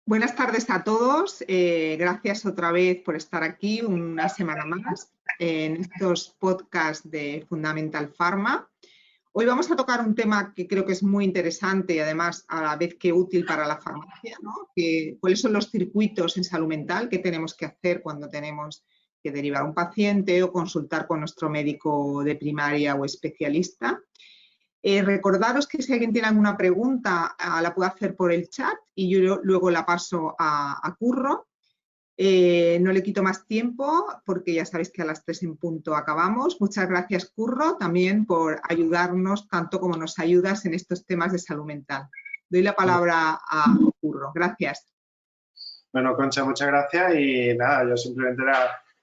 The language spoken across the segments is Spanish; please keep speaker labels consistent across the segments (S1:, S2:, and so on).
S1: Buenas tardes a todos. Gracias otra vez por estar aquí una semana más en estos podcasts de Fundamental Pharma. Hoy vamos a tocar un tema que creo que es muy interesante y además a la vez que útil para la farmacia, ¿no? ¿Cuáles son los circuitos en salud mental que tenemos que hacer cuando tenemos que derivar a un paciente o consultar con nuestro médico de primaria o especialista? Recordaros que si alguien tiene alguna pregunta la puede hacer por el chat y yo luego la paso a Curro. No le quito más tiempo porque ya sabéis que a las 3 en punto acabamos. Muchas gracias, Curro, también por ayudarnos tanto como nos ayudas en estos temas de salud mental. Doy la palabra a Curro. Gracias.
S2: Bueno, Concha, muchas gracias y nada, yo simplemente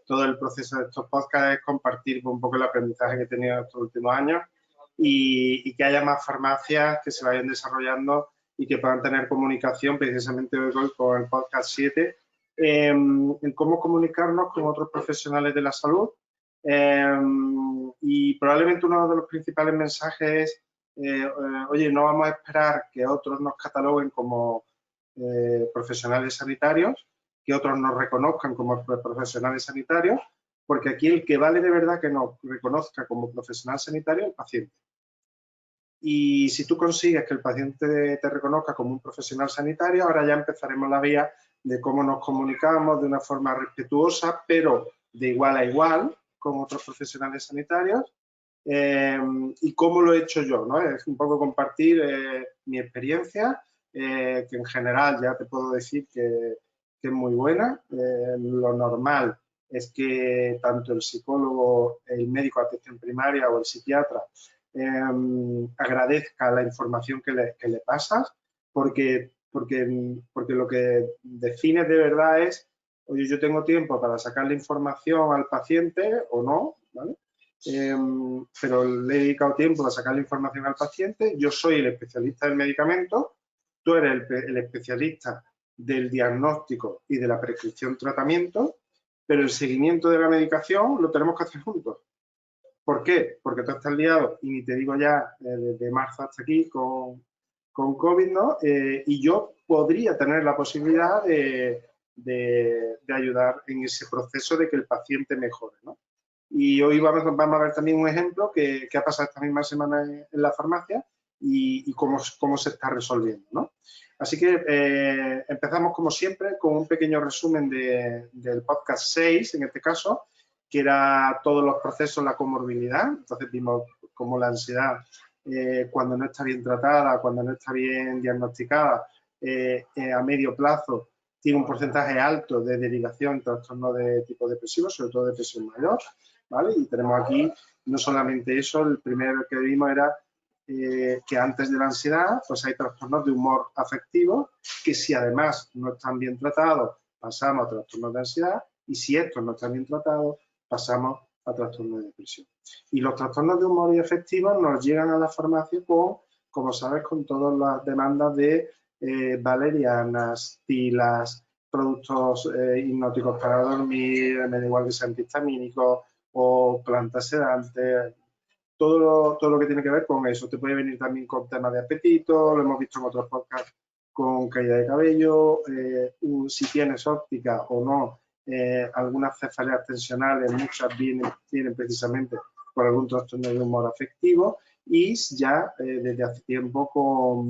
S2: todo el proceso de estos podcasts es compartir un poco el aprendizaje que he tenido estos últimos años y que haya más farmacias que se vayan desarrollando y que puedan tener comunicación precisamente hoy con el podcast 7 en cómo comunicarnos con otros profesionales de la salud y probablemente uno de los principales mensajes es oye, no vamos a esperar que otros nos cataloguen como profesionales sanitarios, que otros nos reconozcan como profesionales sanitarios, porque aquí el que vale de verdad que nos reconozca como profesional sanitario es el paciente. Y si tú consigues que el paciente te reconozca como un profesional sanitario, ahora ya empezaremos la vía de cómo nos comunicamos de una forma respetuosa, pero de igual a igual con otros profesionales sanitarios. Y cómo lo he hecho yo, ¿no? Es un poco compartir mi experiencia, que en general ya te puedo decir que es muy buena. Lo normal es que tanto el psicólogo, el médico de atención primaria o el psiquiatra agradezca la información que le pasas, porque lo que define de verdad es, oye, yo tengo tiempo para sacarle información al paciente o no, ¿vale? Pero le he dedicado tiempo a sacar la información al paciente, yo soy el especialista del medicamento, tú eres el especialista del diagnóstico y de la prescripción tratamiento, pero el seguimiento de la medicación lo tenemos que hacer juntos. ¿Por qué? Porque tú estás liado, y ni te digo ya desde marzo hasta aquí con COVID, ¿no? Y yo podría tener la posibilidad de ayudar en ese proceso de que el paciente mejore, ¿no? Y hoy vamos a ver también un ejemplo que ha pasado esta misma semana en la farmacia y cómo se está resolviendo, ¿no? Así que empezamos como siempre con un pequeño resumen del podcast 6, en este caso, que era todos los procesos, la comorbilidad. Entonces vimos cómo la ansiedad, cuando no está bien tratada, cuando no está bien diagnosticada, a medio plazo tiene un porcentaje alto de derivación en trastornos de tipo depresivo, sobre todo depresión mayor, ¿vale? Y tenemos aquí no solamente eso, el primero que vimos era que antes de la ansiedad pues hay trastornos de humor afectivo que si además no están bien tratados pasamos a trastornos de ansiedad y si estos no están bien tratados pasamos a trastornos de depresión. Y los trastornos de humor y afectivo nos llegan a la farmacia con, como sabes, con todas las demandas de valerianas, tilas, productos hipnóticos para dormir, me da igual que sean antihistamínicos o plantas sedantes, todo lo que tiene que ver con eso. Te puede venir también con temas de apetito, lo hemos visto en otros podcasts con caída de cabello, si tienes óptica o no, algunas cefaleas tensionales, muchas vienen precisamente por algún trastorno de humor afectivo y ya desde hace tiempo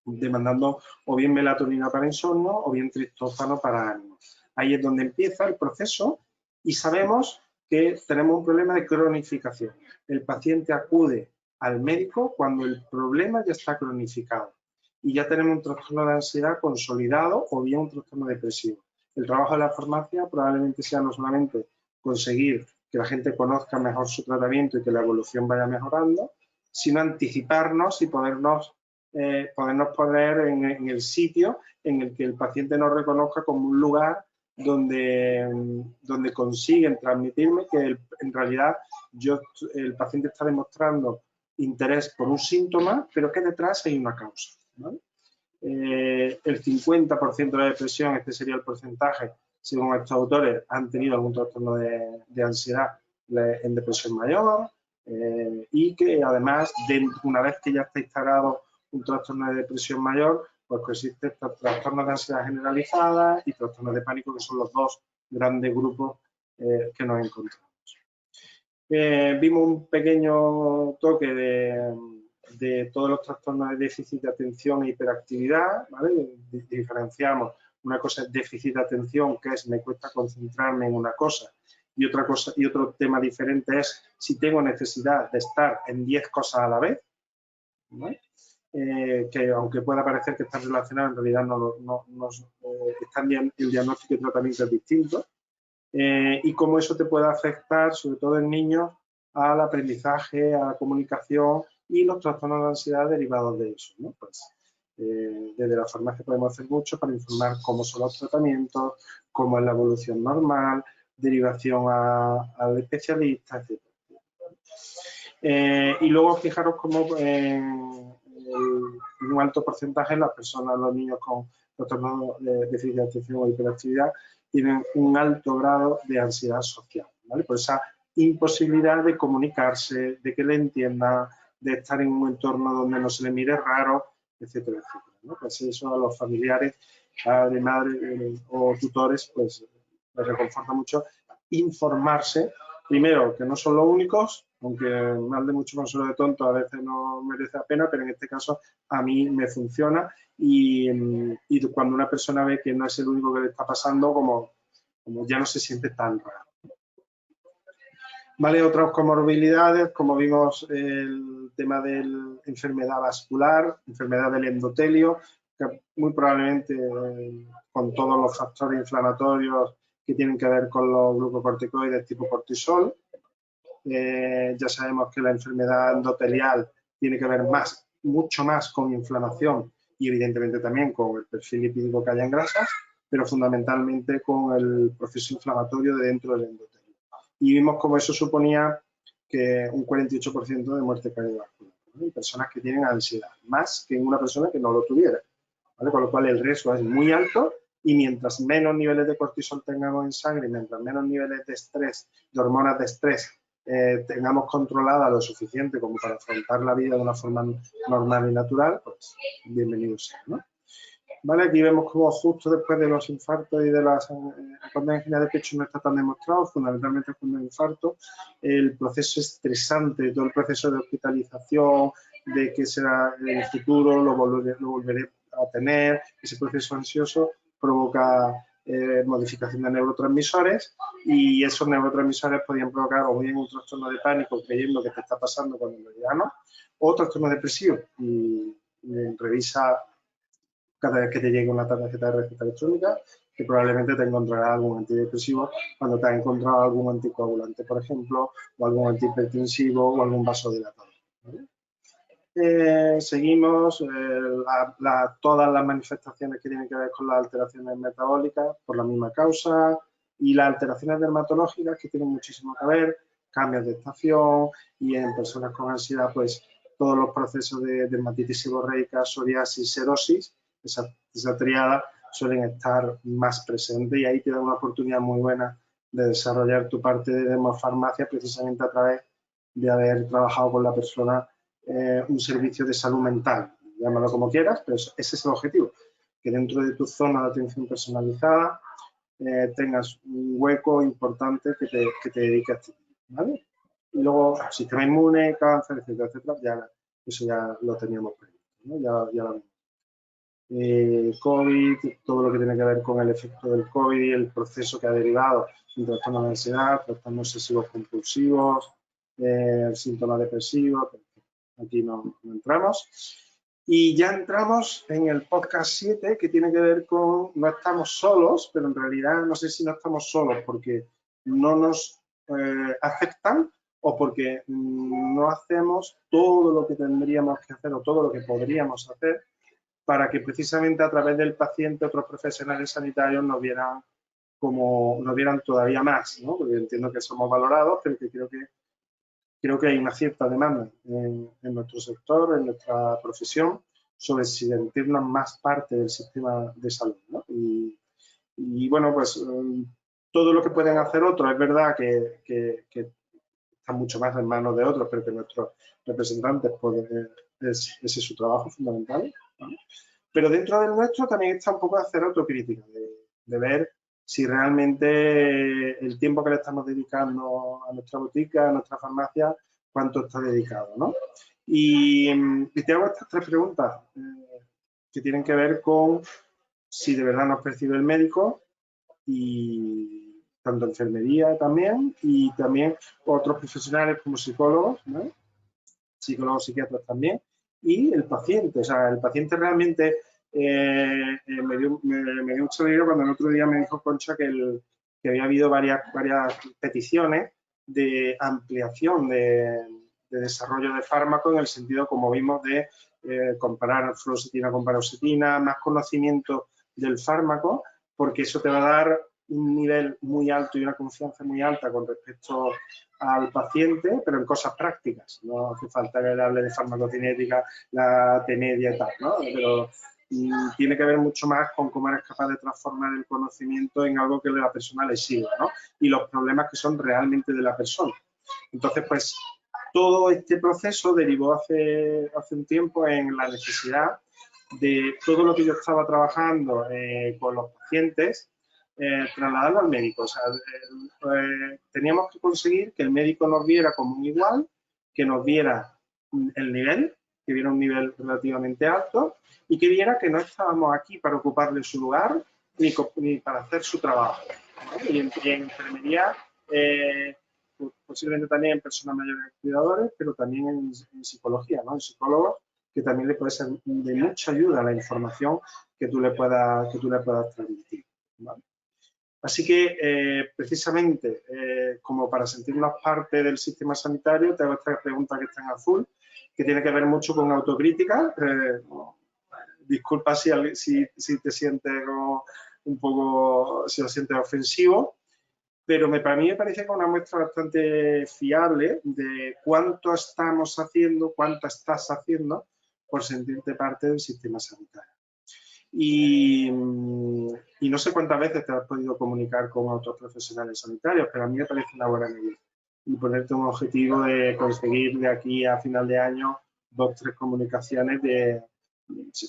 S2: demandando o bien melatonina para insomnio o bien triptófano para ánimo. Ahí es donde empieza el proceso y sabemos que tenemos un problema de cronificación. El paciente acude al médico cuando el problema ya está cronificado y ya tenemos un trastorno de ansiedad consolidado o bien un trastorno depresivo. El trabajo de la farmacia probablemente sea no solamente conseguir que la gente conozca mejor su tratamiento y que la evolución vaya mejorando, sino anticiparnos y podernos poner en el sitio en el que el paciente nos reconozca como un lugar donde consiguen transmitirme que en realidad el paciente está demostrando interés por un síntoma, pero que detrás hay una causa, ¿vale? El 50% de la depresión, este sería el porcentaje, según estos autores, han tenido algún trastorno de ansiedad en depresión mayor y que además, una vez que ya está instalado un trastorno de depresión mayor, pues coexisten trastornos de ansiedad generalizada y trastornos de pánico, que son los dos grandes grupos que nos encontramos. Vimos un pequeño toque de todos los trastornos de déficit de atención e hiperactividad, ¿vale? Diferenciamos, una cosa es déficit de atención, que es me cuesta concentrarme en una cosa, y otra cosa, y otro tema diferente es si tengo necesidad de estar en 10 cosas a la vez, ¿vale? Que aunque pueda parecer que están relacionados, en realidad el diagnóstico y tratamiento es distinto. Y cómo eso te puede afectar, sobre todo en niños, al aprendizaje, a la comunicación y los trastornos de ansiedad derivados de eso, ¿no? Pues, desde la farmacia podemos hacer mucho para informar cómo son los tratamientos, cómo es la evolución normal, derivación al especialista, etc. Y luego fijaros cómo en un alto porcentaje las personas, los niños con trastornos de déficit de atención o hiperactividad, tienen un alto grado de ansiedad social, ¿vale? Por esa imposibilidad de comunicarse, de que le entiendan, de estar en un entorno donde no se le mire raro, etcétera, etcétera, ¿no? Pues eso a los familiares, padre, madre o tutores, pues les reconforta mucho informarse, primero, que no son los únicos, aunque mal de mucho consuelo de tonto a veces no merece la pena, pero en este caso a mí me funciona y cuando una persona ve que no es el único que le está pasando, como ya no se siente tan raro. Vale, otras comorbilidades, como vimos el tema de la enfermedad vascular, enfermedad del endotelio, que muy probablemente con todos los factores inflamatorios que tienen que ver con los glucocorticoides tipo cortisol. Ya sabemos que la enfermedad endotelial tiene que ver mucho más con inflamación y evidentemente también con el perfil lipídico que haya en grasas, pero fundamentalmente con el proceso inflamatorio de dentro del endotelio. Y vimos cómo eso suponía que un 48% de muerte cardiovascular, ¿no? En personas que tienen ansiedad, más que en una persona que no lo tuviera, ¿vale? Con lo cual el riesgo es muy alto y mientras menos niveles de cortisol tengamos en sangre, mientras menos niveles de estrés, de hormonas de estrés, tengamos controlada lo suficiente como para afrontar la vida de una forma normal y natural, pues bienvenido sea, ¿no? ¿Vale? Aquí vemos cómo justo después de los infartos y de las angina de pecho no está tan demostrado, fundamentalmente con el infarto, el proceso estresante, todo el proceso de hospitalización, de qué será el futuro, lo volveré a tener, ese proceso ansioso provoca modificación de neurotransmisores y esos neurotransmisores podrían provocar o bien un trastorno de pánico creyendo que te está pasando cuando en realidad no, o trastorno depresivo y revisa cada vez que te llegue una tarjeta de receta electrónica, que probablemente te encontrará algún antidepresivo cuando te ha encontrado algún anticoagulante, por ejemplo, o algún antihipertensivo o algún vasodilatador, ¿vale? Seguimos todas las manifestaciones que tienen que ver con las alteraciones metabólicas por la misma causa y las alteraciones dermatológicas que tienen muchísimo que ver, cambios de estación y en personas con ansiedad, pues todos los procesos de dermatitis seborreica, psoriasis, serosis, esa triada suelen estar más presentes y ahí te da una oportunidad muy buena de desarrollar tu parte de demofarmacia precisamente a través de haber trabajado con la persona un servicio de salud mental, llámalo como quieras, pero ese es el objetivo, que dentro de tu zona de atención personalizada tengas un hueco importante que te dediques a ti, ¿vale? Y luego, sistema inmune, cáncer, etcétera, etcétera, eso ya lo teníamos previsto, ¿no? Ya lo vimos. COVID, todo lo que tiene que ver con el efecto del COVID y el proceso que ha derivado en trastornos de ansiedad, trastornos obsesivos compulsivos, síntomas depresivos. Aquí no entramos. Y ya entramos en el podcast 7, que tiene que ver con no estamos solos, pero en realidad no sé si no estamos solos porque no nos afectan o porque no hacemos todo lo que tendríamos que hacer o todo lo que podríamos hacer para que precisamente a través del paciente otros profesionales sanitarios nos vieran todavía más, ¿no? Porque entiendo que somos valorados, pero que creo que hay una cierta demanda en nuestro sector, en nuestra profesión, sobre sentirnos más parte del sistema de salud, ¿no? Y bueno, pues todo lo que pueden hacer otros, es verdad que está mucho más en manos de otros, pero que nuestros representantes ese es su trabajo fundamental, ¿no? Pero dentro del nuestro también está un poco de hacer autocrítica, de ver si realmente el tiempo que le estamos dedicando a nuestra botica, a nuestra farmacia, cuánto está dedicado, ¿no? Y te hago estas 3 preguntas que tienen que ver con si de verdad nos percibe el médico, y tanto enfermería también, y también otros profesionales como psicólogos, ¿no? Psicólogos, psiquiatras también, y el paciente. O sea, el paciente realmente me dio mucho alegría cuando el otro día me dijo Concha que había habido varias peticiones de ampliación de desarrollo de fármacos en el sentido, como vimos, de comparar fluoxetina con paroxetina, más conocimiento del fármaco, porque eso te va a dar un nivel muy alto y una confianza muy alta con respecto al paciente, pero en cosas prácticas. No hace falta que le hable de farmacocinética, la T-media y tal, ¿no? Pero tiene que ver mucho más con cómo eres capaz de transformar el conocimiento en algo que a la persona le sirva, ¿no? Y los problemas que son realmente de la persona. Entonces, pues, todo este proceso derivó hace un tiempo en la necesidad de todo lo que yo estaba trabajando con los pacientes, trasladarlo al médico. O sea, teníamos que conseguir que el médico nos viera como un igual, que nos viera el nivel, que viera un nivel relativamente alto y que viera que no estábamos aquí para ocuparle su lugar ni para hacer su trabajo, ¿no? Y en enfermería, posiblemente también en personas mayores cuidadores, pero también en psicología, ¿no? En psicólogos, que también le puede ser de mucha ayuda la información que tú le puedas transmitir, ¿vale? Así que, precisamente, como para sentirnos parte del sistema sanitario, te hago esta pregunta que está en azul, que tiene que ver mucho con autocrítica. Disculpa si te sientes un poco, si lo sientes ofensivo, pero para mí me parece que es una muestra bastante fiable de cuánto estamos haciendo, cuánto estás haciendo por sentirte parte del sistema sanitario. Y no sé cuántas veces te has podido comunicar con otros profesionales sanitarios, pero a mí me parece una buena medida. Y ponerte un objetivo de conseguir de aquí a final de año 2 o 3 comunicaciones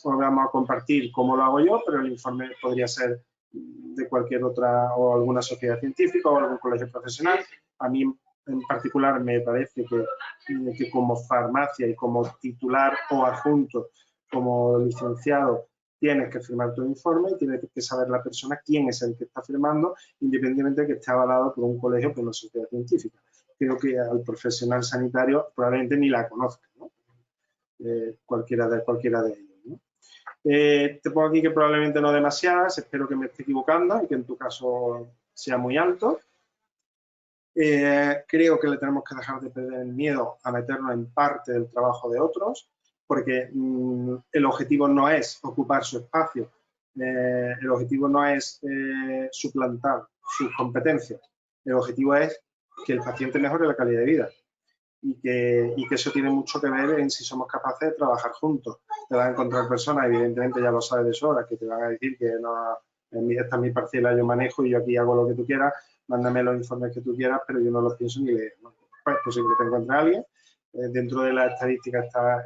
S2: vamos a compartir cómo lo hago yo, pero el informe podría ser de cualquier otra o alguna sociedad científica o algún colegio profesional. A mí en particular me parece que como farmacia y como titular o adjunto, como licenciado, tienes que firmar tu informe y tienes que saber la persona quién es el que está firmando, independientemente de que esté avalado por un colegio o por una sociedad científica. Creo que al profesional sanitario probablemente ni la conozca, ¿no? Cualquiera de ellos, ¿no? Te pongo aquí que probablemente no demasiadas, espero que me esté equivocando y que en tu caso sea muy alto. Creo que le tenemos que dejar de perder el miedo a meternos en parte del trabajo de otros, porque el objetivo no es ocupar su espacio, el objetivo no es suplantar sus competencias, el objetivo es que el paciente mejore la calidad de vida y que eso tiene mucho que ver en si somos capaces de trabajar juntos. Te vas a encontrar personas, evidentemente ya lo sabes de sobra, que te van a decir que no, esta es mi parcela, yo manejo y yo aquí hago lo que tú quieras, mándame los informes que tú quieras, pero yo no los pienso ni leer, ¿no? Pues posible que te encuentres a alguien, dentro de la estadística está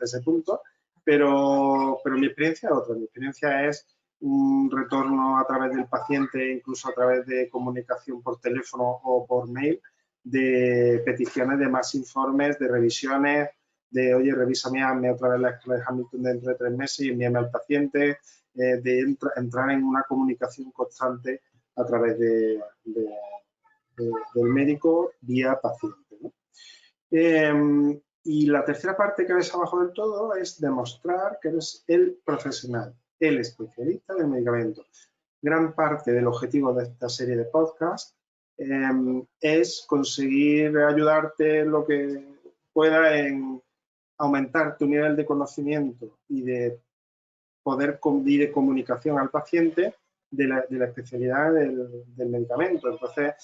S2: ese punto, pero mi experiencia es otra. Mi experiencia es un retorno a través del paciente, incluso a través de comunicación por teléfono o por mail, de peticiones de más informes, de revisiones, de oye, revísame, hazme otra vez la escala de Hamilton dentro de 3 meses y envíame al paciente, de entrar en una comunicación constante a través del médico vía paciente, ¿no? Y la tercera parte que ves abajo del todo es demostrar que eres el profesional, el especialista del medicamento. Gran parte del objetivo de esta serie de podcasts es conseguir ayudarte lo que pueda en aumentar tu nivel de conocimiento y de poder y de comunicación al paciente de la especialidad del medicamento. Entonces,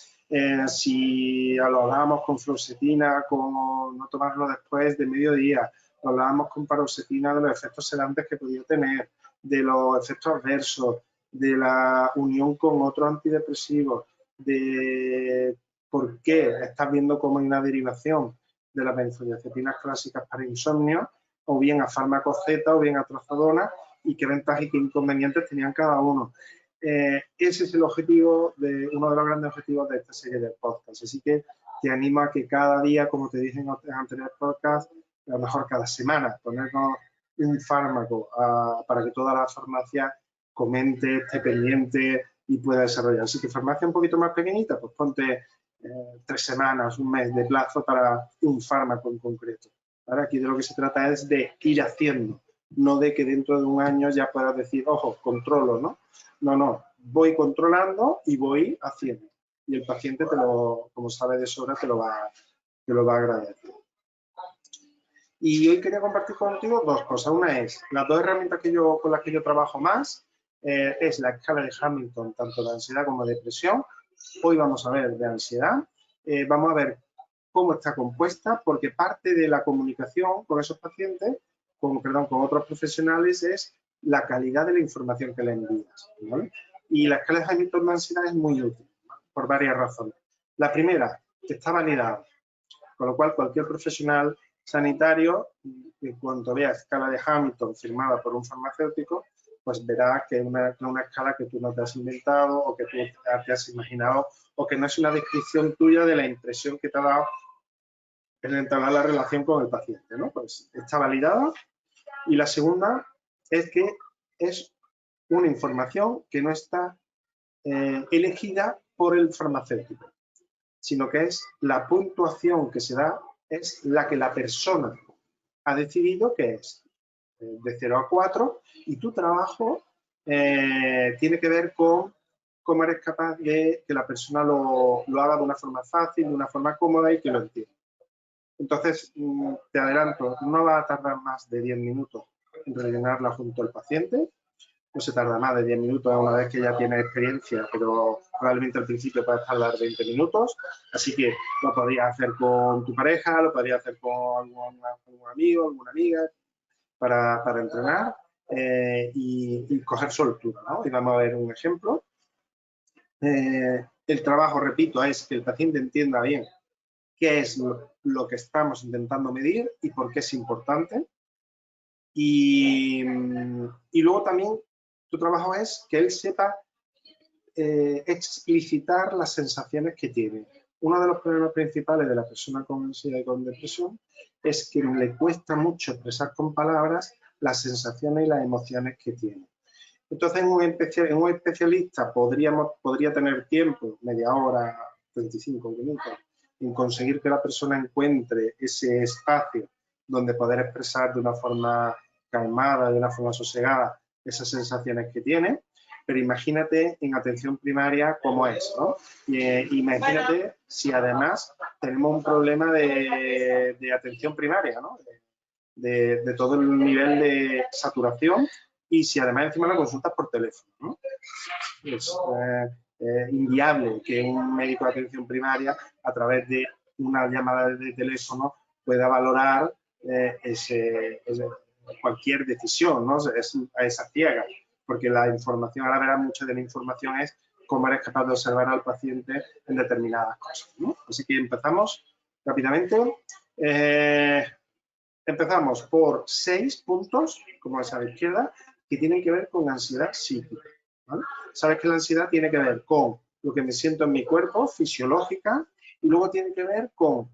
S2: si lo hablábamos con fluoxetina, con no tomarlo después de mediodía, lo hablábamos con paroxetina de los efectos sedantes que podía tener, de los efectos adversos, de la unión con otros antidepresivos, de por qué estás viendo cómo hay una derivación de las benzodiazepinas clásicas para insomnio, o bien a fármacos Z o bien a trazodona, y qué ventajas y qué inconvenientes tenían cada uno. Ese es el objetivo, uno de los grandes objetivos de esta serie de podcasts. Así que te animo a que cada día, como te dije en los anteriores podcasts, a lo mejor cada semana, ponernos un fármaco para que toda la farmacia comente, esté pendiente y pueda desarrollar. Así que farmacia un poquito más pequeñita, pues ponte 3 semanas, un mes de plazo para un fármaco en concreto. Ahora, aquí de lo que se trata es de ir haciendo, no de que dentro de un año ya puedas decir, ojo, controlo, ¿no? No, voy controlando y voy haciendo. Y el paciente, como sabe de sobra, te lo va a agradecer. Y hoy quería compartir contigo 2 cosas. Una es, las 2 herramientas con las que yo trabajo más, es la escala de Hamilton, tanto de ansiedad como de depresión. Hoy vamos a ver de ansiedad. Vamos a ver cómo está compuesta, porque parte de la comunicación con esos pacientes, con otros profesionales, es la calidad de la información que le envías, ¿vale? Y la escala de Hamilton de ansiedad es muy útil, por varias razones. La primera, que está validada, con lo cual cualquier profesional sanitario, en cuanto vea escala de Hamilton firmada por un farmacéutico, pues verá que es una escala que tú no te has inventado o que tú te has imaginado o que no es una descripción tuya de la impresión que te ha dado en entablar la relación con el paciente, ¿no? Pues está validada. Y la segunda es que es una información que no está elegida por el farmacéutico, sino que es la puntuación que se da, es la que la persona ha decidido que es de 0 a 4 y tu trabajo tiene que ver con cómo eres capaz de que la persona lo haga de una forma fácil, de una forma cómoda y que lo entienda. Entonces, te adelanto, no va a tardar más de 10 minutos en rellenarla junto al paciente. No se tarda más de 10 minutos una vez que ya tiene experiencia, pero probablemente al principio puedes tardar 20 minutos. Así que lo podrías hacer con tu pareja, lo podrías hacer con algún amigo, alguna amiga, para entrenar y coger soltura, ¿no? Y vamos a ver un ejemplo. El trabajo, repito, es que el paciente entienda bien qué es lo que estamos intentando medir y por qué es importante. Y luego también tu trabajo es que él sepa explicitar las sensaciones que tiene. Uno de los problemas principales de la persona con ansiedad y con depresión es que le cuesta mucho expresar con palabras las sensaciones y las emociones que tiene. Entonces, un especialista podría tener tiempo, media hora, 25 minutos, en conseguir que la persona encuentre ese espacio donde poder expresar de una forma calmada, de una forma sosegada, esas sensaciones que tiene. Pero imagínate en atención primaria cómo es, ¿no? Imagínate si además tenemos un problema de atención primaria, ¿no? De todo el nivel de saturación y si además encima la consultas por teléfono, ¿no? Es inviable que un médico de atención primaria a través de una llamada de teléfono pueda valorar cualquier decisión, ¿no? Es a esa ciega, porque la información, ahora verás, mucha de la información es cómo eres capaz de observar al paciente en determinadas cosas, ¿no? Así que empezamos rápidamente. Empezamos por 6 puntos, como es a la izquierda, que tienen que ver con ansiedad psíquica, ¿vale? Sabes que la ansiedad tiene que ver con lo que me siento en mi cuerpo, fisiológica, y luego tiene que ver con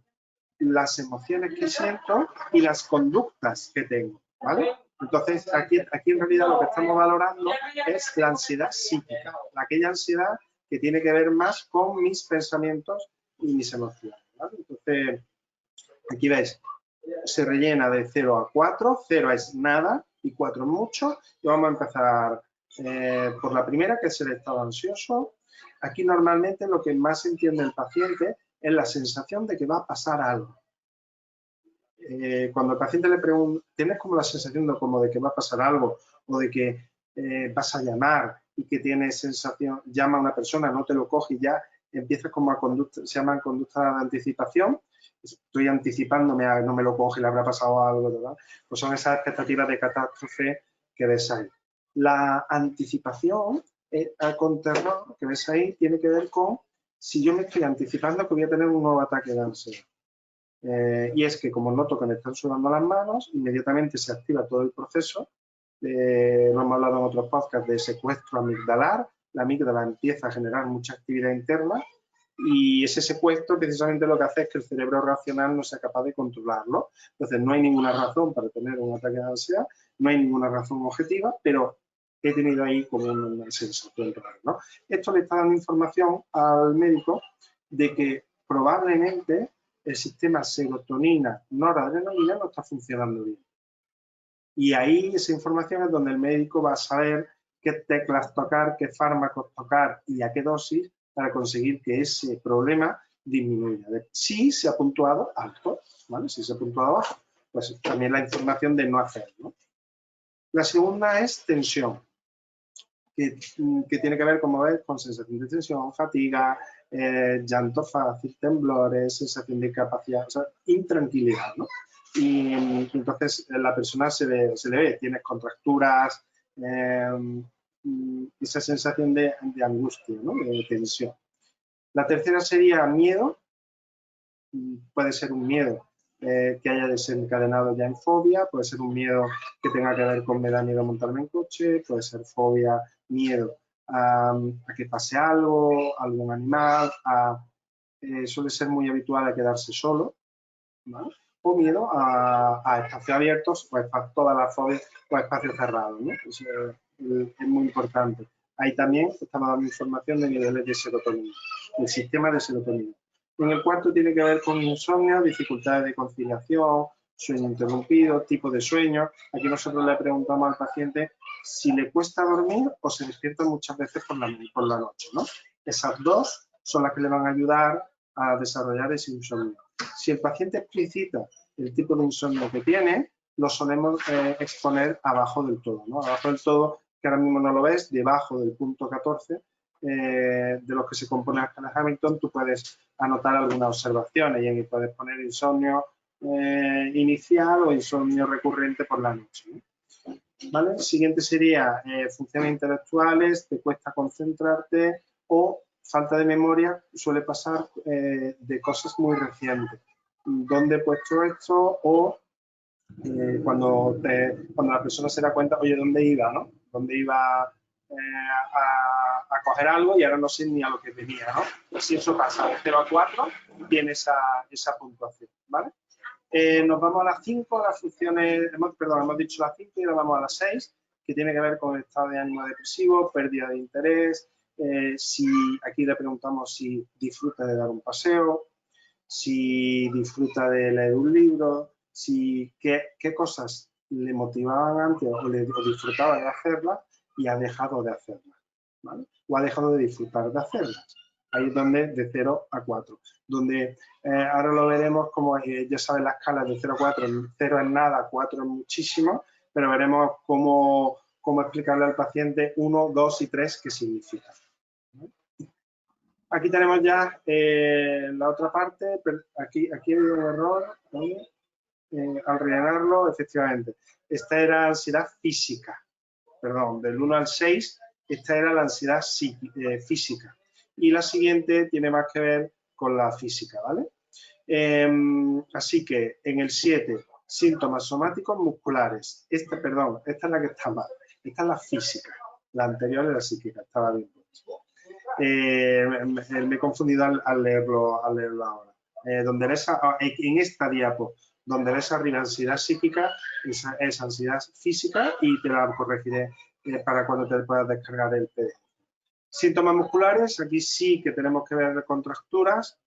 S2: las emociones que siento y las conductas que tengo, ¿vale? Entonces, aquí en realidad lo que estamos valorando es la ansiedad psíquica, aquella ansiedad que tiene que ver más con mis pensamientos y mis emociones, ¿vale? Entonces, aquí veis, se rellena de 0 a 4, 0 es nada y 4 es mucho. Y vamos a empezar por la primera, que es el estado ansioso. Aquí normalmente lo que más entiende el paciente es la sensación de que va a pasar algo. Cuando el paciente le pregunta, ¿tienes como la sensación de que va a pasar algo o de que vas a llamar y que tienes sensación, llama a una persona, no te lo coge y ya empiezas como a conducta, se llaman conducta de anticipación? Estoy anticipándome a no me lo coge, le habrá pasado algo, ¿verdad? Pues son esas expectativas de catástrofe que ves ahí. La anticipación con terror que ves ahí tiene que ver con si yo me estoy anticipando que voy a tener un nuevo ataque de ansiedad. Y es que como noto que me están sudando las manos, inmediatamente se activa todo el proceso lo hemos hablado en otros podcasts, de secuestro amigdalar. La amígdala empieza a generar mucha actividad interna y ese secuestro precisamente lo que hace es que el cerebro racional no sea capaz de controlarlo. Entonces no hay ninguna razón para tener un ataque de ansiedad, no hay ninguna razón objetiva, pero he tenido ahí como una sensación rara, ¿no? Esto le está dando información al médico de que probablemente el sistema serotonina-noradrenalina no está funcionando bien. Y ahí esa información es donde el médico va a saber qué teclas tocar, qué fármacos tocar y a qué dosis para conseguir que ese problema disminuya. Si se ha puntuado alto, ¿vale? Si se ha puntuado bajo, pues también la información de no hacerlo, ¿no? La segunda es tensión, que tiene que ver, como ves, con sensación de tensión, fatiga, llanto fácil, temblores, sensación de incapacidad, o sea, intranquilidad, ¿no? Y entonces la persona se le ve, tienes contracturas, esa sensación de angustia, ¿no? De tensión. La tercera sería miedo. Puede ser un miedo que haya desencadenado ya en fobia, puede ser un miedo que tenga que ver con me da miedo montarme en coche, puede ser fobia, miedo a que pase algo, algún animal, suele ser muy habitual a quedarse solo, ¿vale? O miedo a espacios abiertos o a todas las fobias o a espacios cerrados, ¿no? Es muy importante. Ahí también estamos dando información de niveles de serotonina, el sistema de serotonina. En el cuarto tiene que ver con insomnio, dificultades de conciliación, sueño interrumpido, tipo de sueño. Aquí nosotros le preguntamos al paciente si le cuesta dormir o se despierta muchas veces por la noche, ¿no? Esas dos son las que le van a ayudar a desarrollar ese insomnio. Si el paciente explicita el tipo de insomnio que tiene, lo solemos exponer abajo del todo, ¿no? Abajo del todo, que ahora mismo no lo ves, debajo del punto 14, de los que se compone la escala Hamilton, tú puedes anotar algunas observaciones y ahí puedes poner insomnio inicial o insomnio recurrente por la noche, ¿no? ¿Vale? Siguiente sería funciones intelectuales, te cuesta concentrarte o falta de memoria. Suele pasar de cosas muy recientes. ¿Dónde he puesto esto? O cuando la persona se da cuenta, oye, ¿dónde iba? ¿No? ¿Dónde iba a coger algo y ahora no sé ni a lo que venía, ¿no? Si eso pasa de 0 a 4, tiene esa puntuación, ¿vale? Nos vamos a las 5, las funciones, hemos dicho las 5 y ahora vamos a las 6, que tiene que ver con el estado de ánimo depresivo, pérdida de interés, aquí le preguntamos si disfruta de dar un paseo, si disfruta de leer un libro, qué cosas le motivaban antes o disfrutaba de hacerlas y ha dejado de hacerlas, ¿vale? O ha dejado de disfrutar de hacerlas. Ahí es donde de 0 a 4, donde ahora lo veremos como, ya sabes, la escala de 0 a 4, 0 es nada, 4 es muchísimo, pero veremos cómo explicarle al paciente 1, 2 y 3 qué significa. Aquí tenemos ya la otra parte, aquí hay un error, ¿vale? Al rellenarlo, efectivamente. Esta era ansiedad física, perdón, del 1 al 6, esta era la ansiedad física. Y la siguiente tiene más que ver con la física, ¿vale? Así que en el 7, síntomas somáticos musculares. Esta es la que está mal. Esta es la física. La anterior era psíquica, estaba bien. Me he confundido al leerlo ahora. Donde ves en esta diapo, donde ves arriba ansiedad psíquica, es ansiedad física y te la corregiré para cuando te puedas descargar el PDF. Síntomas musculares, aquí sí que tenemos que ver contracturas.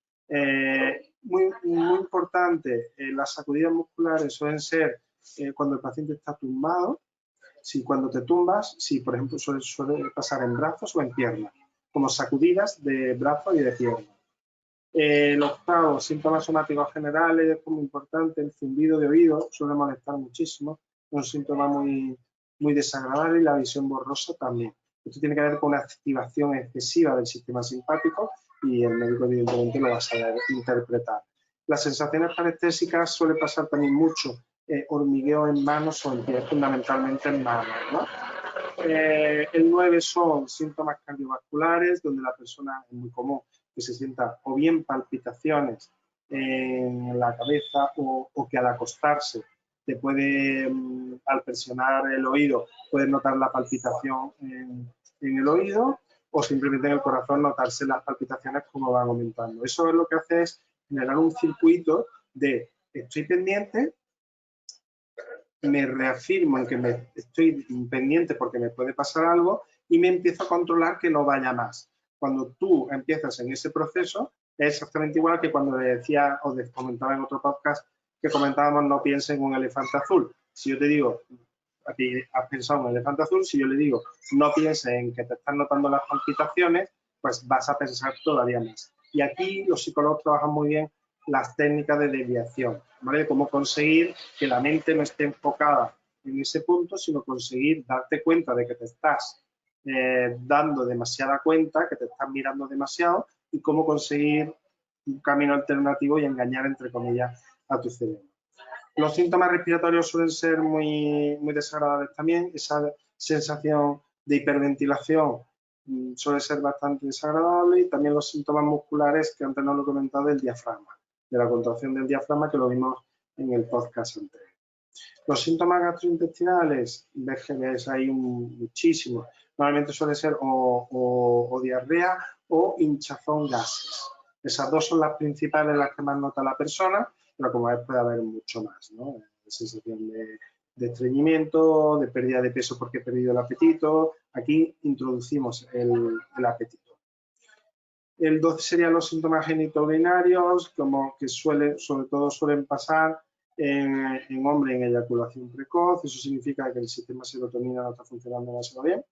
S2: Muy importante, las sacudidas musculares suelen ser cuando el paciente está tumbado. Si cuando te tumbas, si por ejemplo suele pasar en brazos o en piernas, como sacudidas de brazos y de piernas. Los octavos, síntomas somáticos generales, como importante, el zumbido de oído suele molestar muchísimo, es un síntoma muy desagradable, y la visión borrosa también. Esto tiene que ver con una activación excesiva del sistema simpático y el médico evidentemente lo va a saber interpretar. Las sensaciones parestésicas suele pasar también mucho hormigueo en manos o en pies, fundamentalmente en manos, ¿no? El 9 son síntomas cardiovasculares, donde la persona es muy común que se sienta o bien palpitaciones en la cabeza o que al acostarse te puede al presionar el oído puedes notar la palpitación en el oído, o simplemente en el corazón notarse las palpitaciones como van aumentando. Eso es lo que hace es generar un circuito de estoy pendiente, me reafirmo en que estoy pendiente porque me puede pasar algo y me empiezo a controlar que no vaya más. Cuando tú empiezas en ese proceso, es exactamente igual que cuando le decía, os comentaba en otro podcast, que comentábamos no piense en un elefante azul. Si yo te digo, a ti has pensado en un elefante azul, si yo le digo no piense en que te están notando las palpitaciones, pues vas a pensar todavía más. Y aquí los psicólogos trabajan muy bien las técnicas de desviación, ¿vale? Cómo conseguir que la mente no esté enfocada en ese punto, sino conseguir darte cuenta de que te estás dando demasiada cuenta, que te estás mirando demasiado, y cómo conseguir un camino alternativo y engañar, entre comillas, a tu cerebro. Los síntomas respiratorios suelen ser muy desagradables también. Esa sensación de hiperventilación suele ser bastante desagradable, y también los síntomas musculares, que antes no lo he comentado, del diafragma, de la contracción del diafragma, que lo vimos en el podcast anterior. Los síntomas gastrointestinales, ves que hay muchísimos. Normalmente suele ser o diarrea o hinchazón gases. Esas dos son las principales, las que más nota la persona, pero como ves puede haber mucho más, ¿no? Sensación de estreñimiento, de pérdida de peso porque he perdido el apetito. Aquí introducimos el apetito. El 12 serían los síntomas genitourinarios, como que sobre todo suelen pasar en hombres en eyaculación precoz. Eso significa que el sistema serotonina no está funcionando demasiado bien.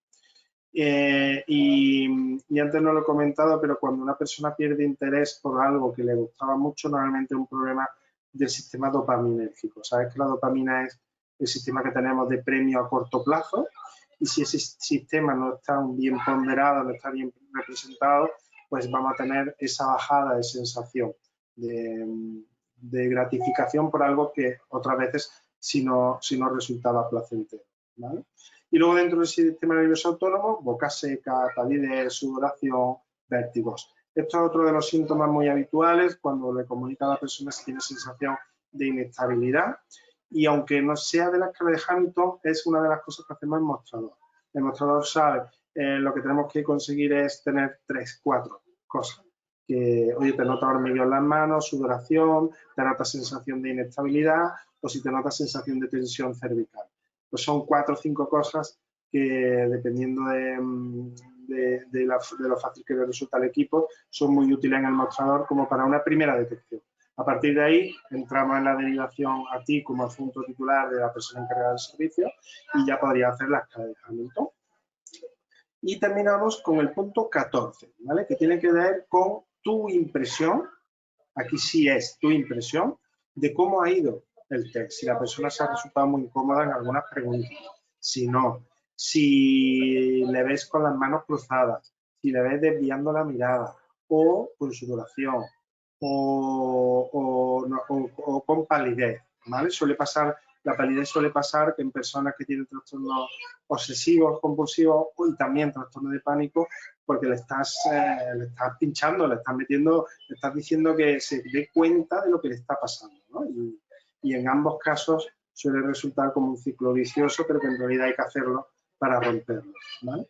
S2: Y antes no lo he comentado, pero cuando una persona pierde interés por algo que le gustaba mucho, normalmente es un problema del sistema dopaminérgico. Sabes que la dopamina es el sistema que tenemos de premio a corto plazo, y si ese sistema no está bien ponderado, no está bien representado, pues vamos a tener esa bajada de sensación de gratificación por algo que otras veces si no resultaba placentero, ¿vale? Y luego dentro del sistema nervioso autónomo, boca seca, palidez, sudoración, vértigos. Esto es otro de los síntomas muy habituales cuando le comunica a la persona si tiene sensación de inestabilidad, y aunque no sea de la escala de Hamilton, es una de las cosas que hacemos en mostrador. El mostrador sabe lo que tenemos que conseguir es tener 3, 4 cosas. Que, oye, te nota hormigueo en las manos, sudoración, te nota sensación de inestabilidad, o si te nota sensación de tensión cervical. Pues son 4 o 5 cosas que, dependiendo de lo fácil que le resulta al equipo, son muy útiles en el mostrador como para una primera detección. A partir de ahí entramos en la derivación a ti como adjunto titular de la persona encargada del servicio, y ya podría hacer la escala de Hamilton. Y terminamos con el punto 14, ¿vale? Que tiene que ver con tu impresión, aquí sí es tu impresión, de cómo ha ido el test. Si la persona se ha resultado muy incómoda en algunas preguntas, si no, si le ves con las manos cruzadas, si le ves desviando la mirada, o con sudoración, o con palidez, ¿vale? La palidez suele pasar que en personas que tienen trastornos obsesivos, compulsivos, y también trastornos de pánico, porque le estás pinchando, le estás diciendo que se dé cuenta de lo que le está pasando, ¿no? Y en ambos casos suele resultar como un ciclo vicioso, pero que en realidad hay que hacerlo para romperlo, ¿vale?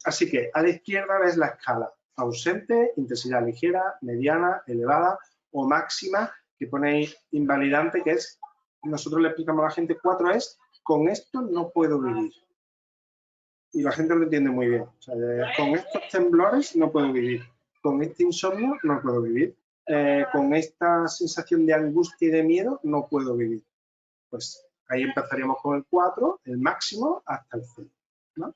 S2: Así que a la izquierda ves la escala: ausente, intensidad ligera, mediana, elevada o máxima, que pone invalidante, que es, nosotros le explicamos a la gente, 4 es, con esto no puedo vivir. Y la gente lo entiende muy bien. O sea, con estos temblores no puedo vivir. Con este insomnio no puedo vivir. Con esta sensación de angustia y de miedo no puedo vivir. Pues ahí empezaríamos con el 4, el máximo, hasta el 0, ¿no?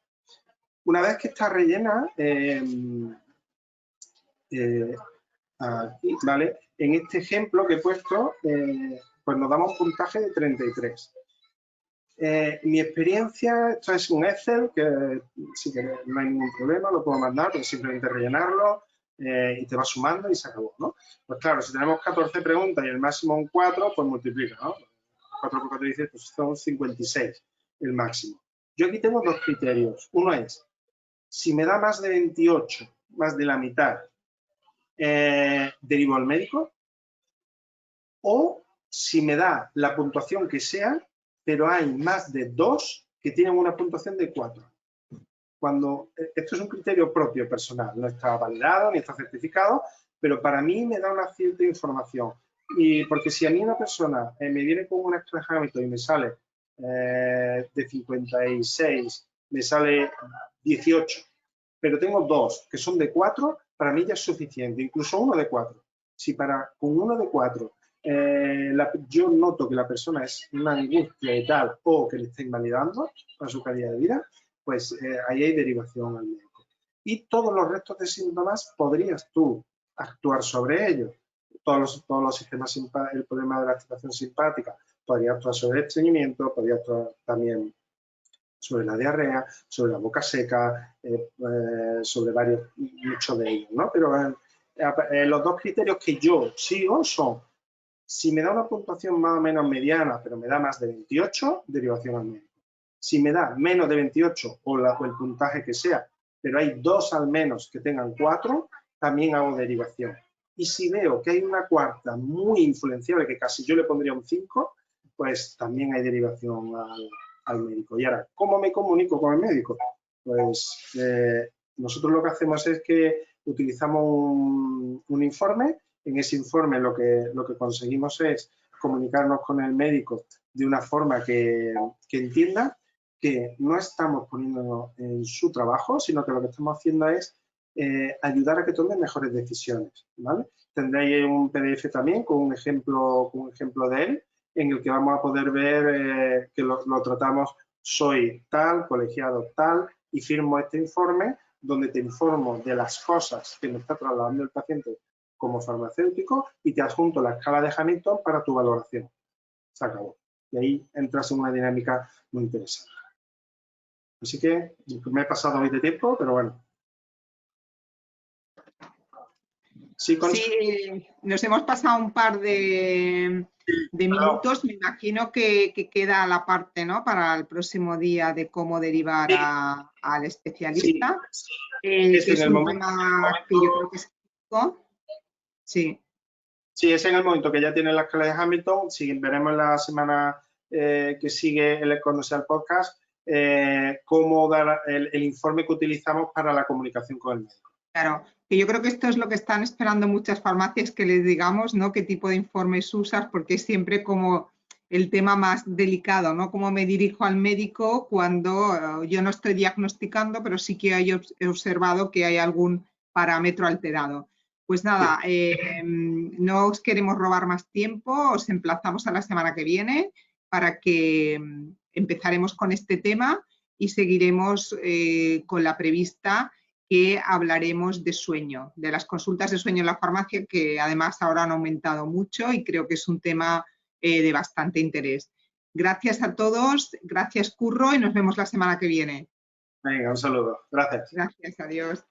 S2: Una vez que está rellena, aquí, ¿vale? En este ejemplo que he puesto, pues nos damos un puntaje de 33. Mi experiencia, esto es un Excel que si queréis, no hay ningún problema, lo puedo mandar, pero simplemente rellenarlo y te va sumando y se acabó, ¿no? Pues claro, si tenemos 14 preguntas y el máximo un 4, pues multiplica, ¿no? 4 por 4 dice, pues son 56 el máximo. Yo aquí tengo 2 criterios. Uno es, si me da más de 28, más de la mitad, derivo al médico, o si me da la puntuación que sea, pero hay más de 2 que tienen una puntuación de 4. Cuando esto es un criterio propio personal, no está validado ni está certificado, pero para mí me da una cierta información. Y porque si a mí una persona me viene con un Excel Hamilton y me sale de 56, me sale 18, pero tengo 2 que son de 4, para mí ya es suficiente, incluso uno de 4. Si con uno de 4 yo noto que la persona es una angustia y tal, o que le está invalidando para su calidad de vida, pues ahí hay derivación al médico. Y todos los restos de síntomas podrías tú actuar sobre ellos. Todos los sistemas, el problema de la activación simpática, podría actuar sobre el estreñimiento, podría actuar también sobre la diarrea, sobre la boca seca, sobre muchos de ellos, ¿no? Pero los 2 criterios que yo sigo son: si me da una puntuación más o menos mediana, pero me da más de 28, derivación al médico. Si me da menos de 28 o el puntaje que sea, pero hay 2 al menos que tengan 4, también hago derivación. Y si veo que hay una cuarta muy influenciable, que casi yo le pondría un 5, pues también hay derivación al médico. Y ahora, ¿cómo me comunico con el médico? Pues nosotros lo que hacemos es que utilizamos un informe. En ese informe lo que conseguimos es comunicarnos con el médico de una forma que entienda que no estamos poniéndonos en su trabajo, sino que lo que estamos haciendo es ayudar a que tomen mejores decisiones, ¿vale? Tendréis un PDF también con un ejemplo de él, en el que vamos a poder ver que lo tratamos: soy tal, colegiado tal, y firmo este informe donde te informo de las cosas que me está trasladando el paciente como farmacéutico y te adjunto la escala de Hamilton para tu valoración. Se acabó. Y ahí entras en una dinámica muy interesante. Así que me he pasado hoy de tiempo, pero bueno.
S1: Sí, nos hemos pasado un par de minutos. Me imagino que queda la parte, ¿no?, para el próximo día de cómo derivar al especialista, que es un tema que yo creo que es crítico. Sí.
S2: Sí, es en el momento que ya tiene la escala de Hamilton. Veremos la semana que sigue cuando sea el podcast cómo dar el informe que utilizamos para la comunicación con el médico.
S1: Claro, que yo creo que esto es lo que están esperando muchas farmacias, que les digamos, ¿no?, qué tipo de informes usas, porque es siempre como el tema más delicado, ¿no? Cómo me dirijo al médico cuando yo no estoy diagnosticando, pero sí que he observado que hay algún parámetro alterado. Pues nada, no os queremos robar más tiempo, os emplazamos a la semana que viene para que empezaremos con este tema y seguiremos con la prevista, que hablaremos de sueño, de las consultas de sueño en la farmacia, que además ahora han aumentado mucho y creo que es un tema de bastante interés. Gracias a todos, gracias Curro, y nos vemos la semana que viene.
S2: Venga, un saludo. Gracias.
S1: Gracias, adiós.